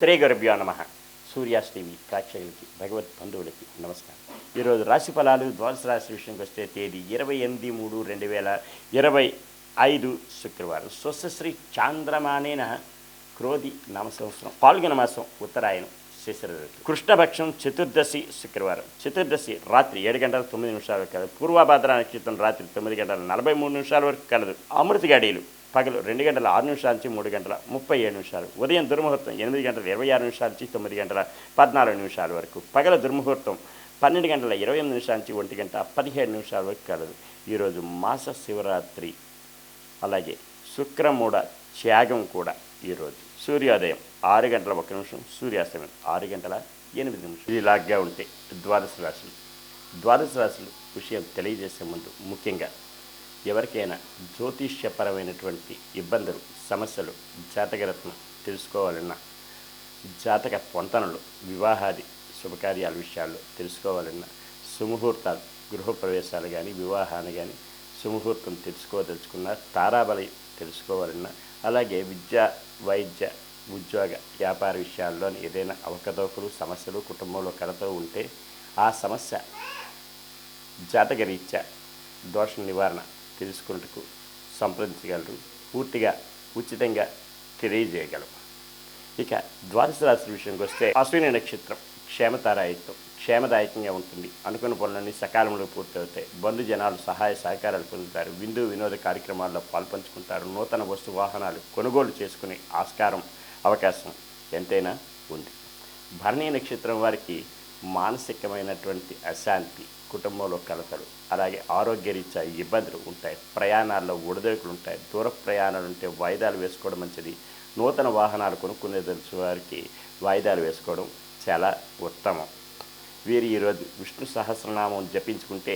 శ్రీ గురుభ్యో నమ. సూర్యాస్ టీవీ ప్రేక్షకులకి భగవత్ బంధువులకి నమస్కారం. ఈరోజు రాశి ఫలాలు ద్వాదశ రాశి విషయంకి వస్తే తేదీ 28/3/2025 శుక్రవారం. స్వస్శ్రీ చాంద్రమానేన క్రోధి నామ సంవత్సరం పాల్గొన మాసం ఉత్తరాయణం శిశిర ఋతువు కృష్ణపక్షం చతుర్దశి శుక్రవారం. చతుర్దశి రాత్రి 7:09 కలదు. పూర్వభాద్ర నక్షత్రం రాత్రి 9:43 వరకు కలదు. అమృత గడియలు పగలు 2:06 నుంచి 3:37. ఉదయం దుర్ముహూర్తం 8:26 నుంచి 9:14 వరకు. పగల దుర్ముహూర్తం 12:28 నుంచి 1:17 వరకు కలదు. ఈరోజు మాస శివరాత్రి, అలాగే శుక్రమూఢ త్యాగం కూడా ఈరోజు. సూర్యోదయం 6:01, సూర్యాస్తమయం 6:08. ఇలాగా ఉంటే ద్వాదశ రాశులు విషయం తెలియజేసే ముందు ముఖ్యంగా ఎవరికైనా జ్యోతిష్యపరమైనటువంటి ఇబ్బందులు, సమస్యలు, జాతకరత్నం తెలుసుకోవాలన్నా, జాతక పొంతనలు, వివాహాది శుభకార్యాల విషయాల్లో తెలుసుకోవాలన్నా, సుముహూర్తాలు, గృహప్రవేశాలు కానీ, వివాహాన్ని కానీ సుముహూర్తం తెలుసుకోదలుచుకున్న, తారాబలి తెలుసుకోవాలన్నా, అలాగే విద్య, వైద్య, ఉద్యోగ, వ్యాపార విషయాల్లోని ఏదైనా అవకతవకలు, సమస్యలు కుటుంబంలో కలతో ఉంటే ఆ సమస్య జాతకరీత్యా దోష నివారణ తెలుసుకున్నట్టుకు సంప్రదించగలరు. పూర్తిగా ఉచితంగా తెలియజేయగలరు. ఇక ద్వాదశ రాశి విషయానికి వస్తే అశ్విని నక్షత్రం క్షేమదాయకంగా ఉంటుంది. అనుకున్న పనులన్నీ సకాలంలో పూర్తవుతాయి. బంధుజనాలు సహాయ సహకారాలు పొందుతారు. విందు వినోద కార్యక్రమాల్లో పాల్పంచుకుంటారు. నూతన వస్తు వాహనాలు కొనుగోలు చేసుకునే అవకాశం ఎంతైనా ఉంది. భరణీ నక్షత్రం వారికి మానసికమైనటువంటి అశాంతి, కుటుంబంలో కలతలు, అలాగే ఆరోగ్యరీత్యా ఇబ్బందులు ఉంటాయి. ప్రయాణాల్లో ఒడిదొడుకులు ఉంటాయి. దూర ప్రయాణాలు ఉంటే వాయిదాలు వేసుకోవడం మంచిది. నూతన వాహనాలు కొనుక్కునే తెలిసిన వారికి వాయిదాలు వేసుకోవడం చాలా ఉత్తమం. వీరు ఈరోజు విష్ణు సహస్రనామం జపించుకుంటే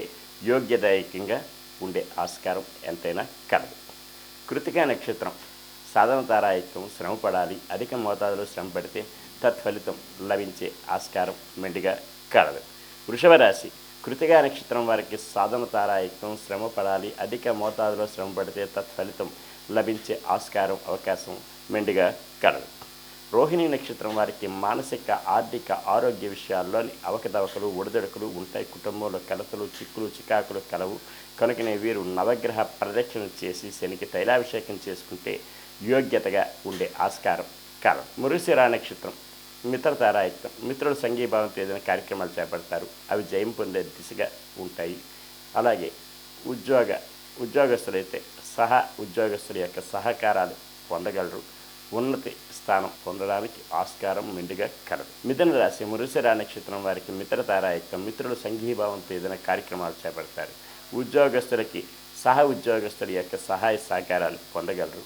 యోగ్యదాయకంగా ఉండే ఆస్కారం ఎంతైనా కలదు. కృతికా నక్షత్రం సాధన తారాయత్వం, శ్రమపడాలి. అధిక మోతాదులో శ్రమ పడితే తత్ఫలితం లభించే ఆస్కారం మెండుగా కలదు. వృషభ రాశి కృతికా నక్షత్రం వారికి సాధన తారాయత్వం, శ్రమ పడాలి. అధిక మోతాదులో శ్రమ పడితే తత్ఫలితం లభించే అవకాశం మెండుగా కలదు. రోహిణి నక్షత్రం వారికి మానసిక, ఆర్థిక, ఆరోగ్య విషయాల్లోని అవకతవకలు, ఒడిదొడుకులు ఉంటాయి. కుటుంబంలో కలతలు, చిక్కులు, చికాకులు కలవు. కనుకనే వీరు నవగ్రహ ప్రదక్షిణ చేసి శనికి తైలాభిషేకం చేసుకుంటే యోగ్యతగా ఉండే ఆస్కారం కలదు. మృగశిర నక్షత్రం మిత్రతారాయుక్తం. మిత్రులు సంఘీభావంతో ఏదైనా కార్యక్రమాలు చేపడతారు. అవి జయం పొందే దిశగా ఉంటాయి. అలాగే ఉద్యోగస్తులైతే ఉద్యోగస్తుల యొక్క సహకారాలు పొందగలరు. ఉన్నతి స్థానం పొందడానికి ఆస్కారం మెండుగా కలదు. మిథున రాశి మృగశిర నక్షత్రం వారికి మిత్రతారాయుక్తం. మిత్రులు సంఘీభావంతో ఏదైనా కార్యక్రమాలు చేపడతారు. ఉద్యోగస్తులకి ఉద్యోగస్తుల యొక్క సహాయ సహకారాలు పొందగలరు.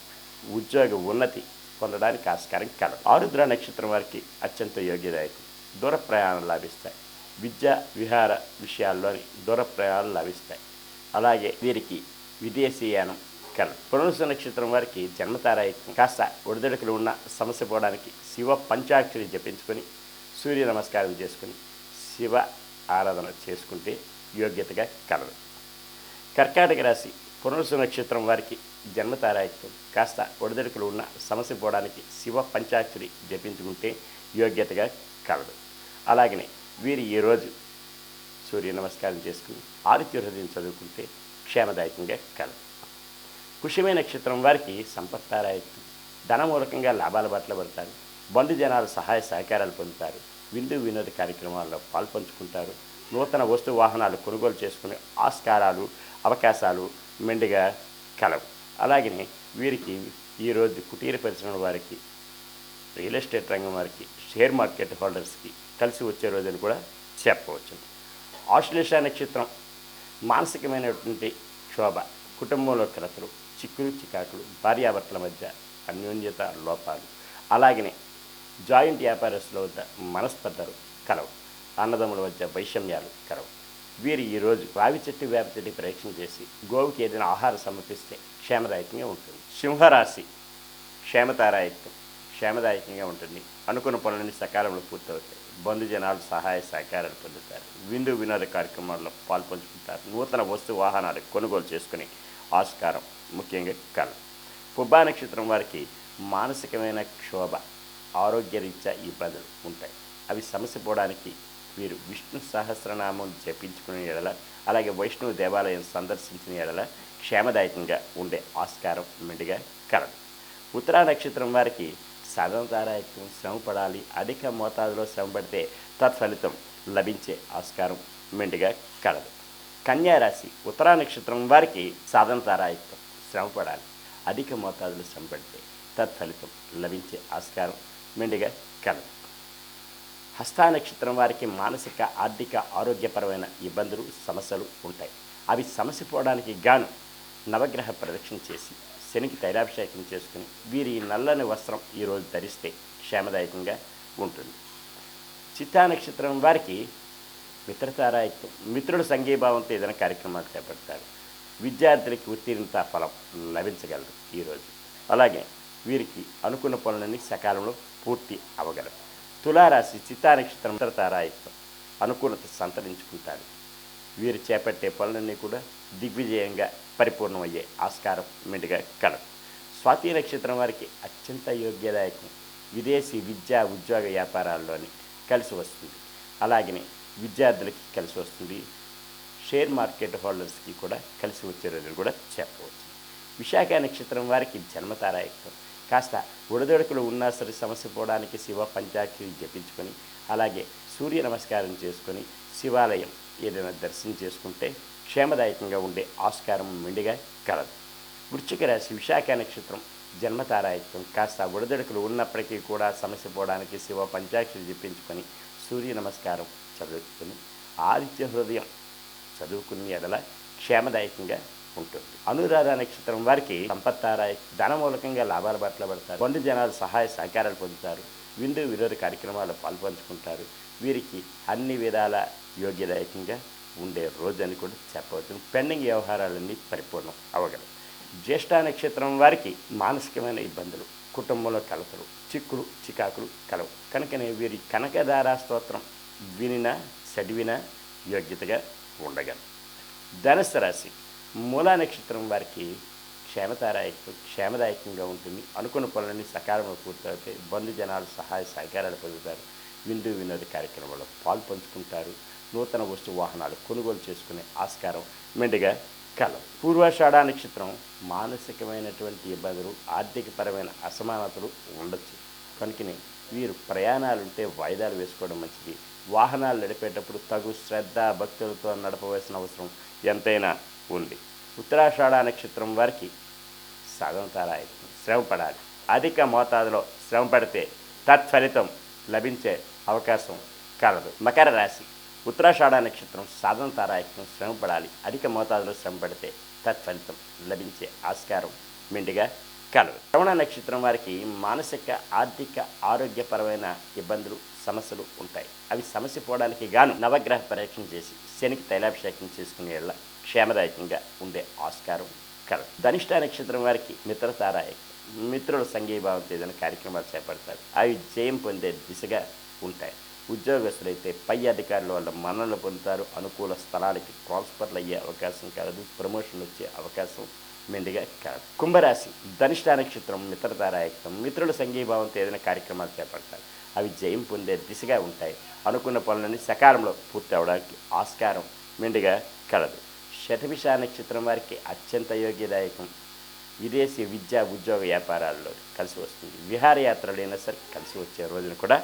ఉద్యోగ ఉన్నతి పొందడానికి ఆస్కారం కలదు. ఆరుద్ర నక్షత్రం వారికి అత్యంత యోగ్యదాయకం. దూర ప్రయాణాలు లాభిస్తాయి. విద్యా విహార విషయాల్లోని దూర ప్రయాణాలు లాభిస్తాయి. అలాగే వీరికి విదేశీయానం కలదు. పునరుస నక్షత్రం వారికి జన్మతారాయకం. కాస్త ఒడిదొడుకులు ఉన్న సమస్య పోవడానికి శివ పంచాక్షరి జపించుకొని, సూర్య నమస్కారం చేసుకుని, శివ ఆరాధన చేసుకుంటే యోగ్యతగా కలదు. కర్కాటక రాశి పునరుస నక్షత్రం వారికి జన్మతారాయకం. కాస్త ఒడిదొడుకులు ఉన్న సమస్య పోవడానికి శివ పంచాక్షరి జపించుకుంటే యోగ్యతగా కలదు. అలాగనే వీరు ఈరోజు సూర్య నమస్కారం చేసుకుని ఆదిత్య హృదయం చదువుకుంటే క్షేమదాయకంగా కలదు. పుష్యమే నక్షత్రం వారికి సంపత్తారాయకం. ధనమూలకంగా లాభాల బాటలో పడతారు. బంధుజనాలు సహాయ సహకారాలు పొందుతారు. విందు వినోద కార్యక్రమాల్లో పాల్పంచుకుంటారు. నూతన వస్తు వాహనాలు కొనుగోలు చేసుకునే అవకాశాలు మెండుగా కలవు. అలాగనే వీరికి ఈరోజు కుటీర పరిశ్రమల వారికి, రియల్ ఎస్టేట్ రంగం వారికి, షేర్ మార్కెట్ హోల్డర్స్కి కలిసి వచ్చే రోజులు కూడా చెప్పవచ్చు. ఆశ్లేష నక్షత్రం మానసికమైనటువంటి క్షోభ, కుటుంబంలో కలతలు, చిక్కులు, చికాకులు, భార్యాభర్తల మధ్య అన్యోన్యత లోపాలు, అలాగనే జాయింట్ వ్యాపారస్తుల వద్ద మనస్పర్ధలు కలవు. అన్నదమ్ముల మధ్య వైషమ్యాలు కలవు. వీరు ఈరోజు రావి చెట్టు, వేప చెట్టు పరీక్షణ చేసి గోవుకి ఏదైనా ఆహారం సమర్పిస్తే క్షేమదాయకంగా ఉంటుంది. సింహరాశి క్షేమదాయకంగా ఉంటుంది. అనుకున్న పనులన్నీ సకాలంలో పూర్తవుతాయి. బంధుజనాలు సహాయ సహకారాలు పొందుతారు. విందు వినోద కార్యక్రమాల్లో పాల్పంచుకుంటారు. నూతన వస్తు వాహనాలు కొనుగోలు చేసుకుని ఆస్కారం ముఖ్యంగా కలదు. పుబ్బా నక్షత్రం వారికి మానసికమైన క్షోభ, ఆరోగ్యరీత్యా ఇబ్బందులు ఉంటాయి. అవి సమస్య పోవడానికి వీరు విష్ణు సహస్రనామం జపించుకునే ఎడల, అలాగే వైష్ణవ దేవాలయం సందర్శించిన ఎడల క్షేమదాయకంగా ఉండే ఆస్కారం మెండుగా కలదు. ఉత్తరా నక్షత్రం వారికి సాధనతారాయకం శ్రమ పడాలి, అధిక మోతాదులో శ్రమ పడితే తత్ఫలితం లభించే ఆస్కారం మెండుగా కలదు. కన్యారాశి ఉత్తరా నక్షత్రం వారికి సాధనతారాయకం శ్రమ పడాలి, అధిక మోతాదులో శ్రమ పడితే తత్ఫలితం లభించే ఆస్కారం మెండుగా కలదు. హస్తా నక్షత్రం వారికి మానసిక ఆర్థిక ఆరోగ్యపరమైన ఇబ్బందులు సమస్యలు ఉంటాయి. అవి సమస్య పోవడానికి గాను నవగ్రహ ప్రదక్షిణ చేసి శనికి తైలాభిషేకం చేసుకుని వీరి నల్లని వస్త్రం ఈరోజు ధరిస్తే క్షేమదాయకంగా ఉంటుంది. చిత్తా నక్షత్రం వారికి మిత్రతారాయకం, మిత్రుల సంఘీభావంతో ఏదైనా కార్యక్రమాలు చేపడతారు. విద్యార్థులకి ఉత్తీర్ణత ఫలం లభించగలరు ఈరోజు. అలాగే వీరికి అనుకున్న పనులన్నీ సకాలంలో పూర్తి అవ్వగలరు. తులారాశి చిత్తా నక్షత్రం మిత్రతారాయకం అనుకూలత సంతరించుకుంటారు. వీరు చేపట్టే పనులన్నీ కూడా దిగ్విజయంగా పరిపూర్ణమయ్యే ఆస్కారం మెండుగా కలదు. స్వాతి నక్షత్రం వారికి అత్యంత యోగ్యదాయకం, విదేశీ విద్యా ఉద్యోగ వ్యాపారాల్లోని కలిసి వస్తుంది. అలాగనే విద్యార్థులకి కలిసి వస్తుంది. షేర్ మార్కెట్ హోల్డర్స్కి కూడా కలిసి వచ్చే రోజులు కూడా చెప్పవచ్చు. విశాఖ నక్షత్రం వారికి జన్మతారాయకం, కాస్త ఒడిదొడుకులు ఉన్నా సరే సమస్య పోవడానికి శివ పంచాక్షరి జపించుకొని, అలాగే సూర్య నమస్కారం చేసుకొని శివాలయం ఏదైనా దర్శనం చేసుకుంటే క్షేమదాయకంగా ఉండే ఆస్కారం మెండుగా కలదు. వృశ్చిక రాశి విశాఖ నక్షత్రం జన్మతారాయకం, కాస్త ఒడిదొడుకులు ఉన్నప్పటికీ కూడా సమస్య పోవడానికి శివ పంచాక్షరి జపించుకొని సూర్య నమస్కారం చదువుకొని ఆదిత్య హృదయం చదువుకుని ఎడల క్షేమదాయకంగా ఉంటుంది. అనురాధ నక్షత్రం వారికి సంపత్తారాయ, ధనమూలకంగా లాభాల బాటలో పడతారు. బంధు జనాలు సహాయ సహకారాలు పొందుతారు. విందు విరోధ కార్యక్రమాలు పాల్పంచుకుంటారు. వీరికి అన్ని విధాల యోగ్యదాయకంగా ఉండే రోజు అని కూడా చెప్పవచ్చు. పెండింగ్ వ్యవహారాలన్నీ పరిపూర్ణం అవ్వగలవు. జ్యేష్ఠ నక్షత్రం వారికి మానసికమైన ఇబ్బందులు, కుటుంబంలో కలతలు, చిక్కులు చికాకులు కలవు. కనుకనే వీరి కనకదారా స్తోత్రం వినిన చదివిన యోగ్యతగా ఉండగలరు. ధనుస్సు రాశి మూలా నక్షత్రం వారికి క్షేమదాయకంగా ఉంటుంది. అనుకున్న పనులన్నీ సకాలంలో పూర్తవుతాయి. బంధు జనాలు సహాయ సహకారాలు పొందుతారు. విందు వినోద కార్యక్రమాల్లో పాల్పంచుకుంటారు. నూతన వస్తు వాహనాలు కొనుగోలు చేసుకునే ఆస్కారం మెండుగా కలవు. పూర్వాషాఢ నక్షత్రం మానసికమైనటువంటి ఇబ్బందులు, ఆర్థికపరమైన అసమానతలు ఉండొచ్చు. కనుకనే వీరు ప్రయాణాలుంటే వాయిదాలు వేసుకోవడం మంచిది. వాహనాలు నడిపేటప్పుడు తగు శ్రద్ధ భక్తులతో నడపవలసిన అవసరం ఎంతైనా ఉంది. ఉత్తరాషాఢ నక్షత్రం వారికి సాధనతారాయకం శ్రమ పడాలి, అధిక మోతాదులో శ్రమ పడితే తత్ఫలితం లభించే అవకాశం కలదు. మకర రాశి ఉత్తరాషాఢ నక్షత్రం సాధనతారాయకం శ్రమ పడాలి, అధిక మోతాదులో శ్రమ పడితే తత్ఫలితం లభించే ఆస్కారం మెండుగా కలదు. శ్రవణ నక్షత్రం వారికి మానసిక ఆర్థిక ఆరోగ్యపరమైన ఇబ్బందులు సమస్యలు ఉంటాయి. అవి సమస్య పోవడానికి గాను నవగ్రహ పరీక్షణ చేసి శనికి తైలాభిషేకం చేసుకునేలా క్షేమదాయకంగా ఉండే ఆస్కారం కలదు. ధనిష్ట నక్షత్రం వారికి మిత్రతారాయకం, మిత్రుల సంఘీభావంతో ఏదైనా కార్యక్రమాలు చేపడతారు. అవి జయం పొందే దిశగా ఉంటాయి. ఉద్యోగస్తులైతే పై అధికారుల వల్ల మన్ననలు పొందుతారు. అనుకూల స్థలాలకి ట్రాన్స్ఫర్లు అయ్యే అవకాశం కలదు. ప్రమోషన్లు వచ్చే అవకాశం మెండుగా కలదు. కుంభరాశి ధనిష్ట నక్షత్రం మిత్రతారాయకం, మిత్రుల సంఘీభావంతో ఏదైనా కార్యక్రమాలు చేపడతారు. అవి జయం పొందే దిశగా ఉంటాయి. అనుకున్న పనులన్నీ సకాలంలో పూర్తి అవడానికి ఆస్కారం మెండుగా కలదు. శతభిష నక్షత్రం వారికి అత్యంత యోగ్యదాయకం, విదేశీ విద్యా ఉద్యోగ వ్యాపారాల్లో కలిసి వస్తుంది. విహారయాత్రలైనా సరే కలిసి వచ్చే రోజును కూడా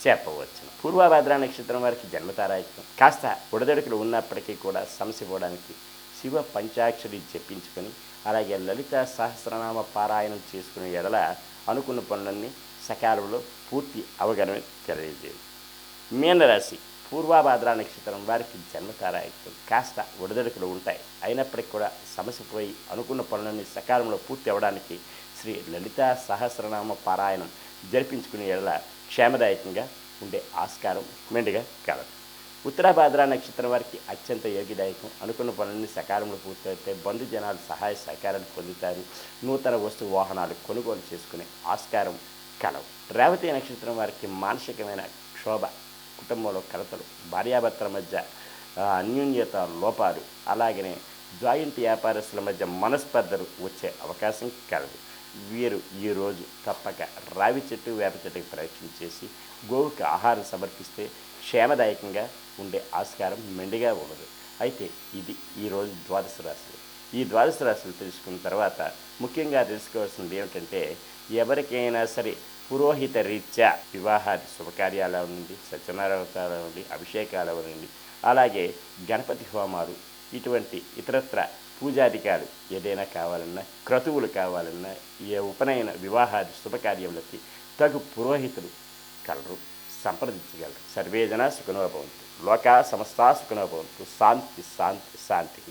చెప్పవచ్చును. పూర్వభద్ర నక్షత్రం వారికి జన్మతారాయకం, కాస్త ఒడిదొడుకులు ఉన్నప్పటికీ కూడా సమస్య పోవడానికి శివ పంచాక్షరి జపించుకొని, అలాగే లలిత సహస్రనామ పారాయణం చేసుకునే ఎడల అనుకున్న పనులన్నీ సకాలంలో పూర్తి అవగమని తెలియజేయదు. మీనరాశి పూర్వభద్ర నక్షత్రం వారికి జన్మతారాయకం, కాస్త ఒడిదొడుకులు ఉంటాయి. అయినప్పటికీ కూడా సమస్య పోయి అనుకున్న పనులన్నీ సకాలంలో పూర్తి అవ్వడానికి శ్రీ లలిత సహస్రనామ పారాయణం జరిపించుకునే ఎడల క్షేమదాయకంగా ఉండే ఆస్కారం మెండుగా కలదు. ఉత్తరాభాద్ర నక్షత్రం వారికి అత్యంత యోగ్యదాయకం, అనుకున్న పనులన్నీ సకాలంలో పూర్తవుతాయి. బంధు జనాలు సహాయ సహకారాలు పొందుతారు. నూతన వస్తు వాహనాలు కొనుగోలు చేసుకునే ఆస్కారం కలవు. రేవతి నక్షత్రం వారికి మానసికమైన క్షోభ, కుటుంబంలో కలతలు, భార్యాభర్తల మధ్య అన్యోన్యత లోపాలు, అలాగనే జాయింట్ వ్యాపారస్తుల మధ్య మనస్పర్ధలు వచ్చే అవకాశం కలదు. వీరు ఈరోజు తప్పక రావి చెట్టు వేప చెట్టుకి ప్రయత్నం చేసి గోవుకి ఆహారం సమర్పిస్తే క్షేమదాయకంగా ఉండే ఆస్కారం మెండుగా ఉండదు. అయితే ఇది ఈరోజు ద్వాదశ రాశులు. ఈ ద్వాదశ రాశులు తెలుసుకున్న తర్వాత ముఖ్యంగా తెలుసుకోవాల్సింది ఏమిటంటే, ఎవరికైనా సరే పురోహిత రీత్యా వివాహాది శుభకార్యాలు అవనండి, సత్యనారాయణ అవనండి, అభిషేకాలు అవనండి, అలాగే గణపతి హోమాలు, ఇటువంటి ఇతరత్ర పూజాధికాలు ఏదైనా కావాలన్నా, క్రతువులు కావాలన్నా, ఏ ఉపనయన వివాహాది శుభకార్యములకి తగు పురోహితులు కలరు, సంప్రదించగలరు. సర్వే జనా సుఖినో భవంతు. లోకా సమస్తా సుఖినో భవంతు. శాంతి శాంతి శాంతి.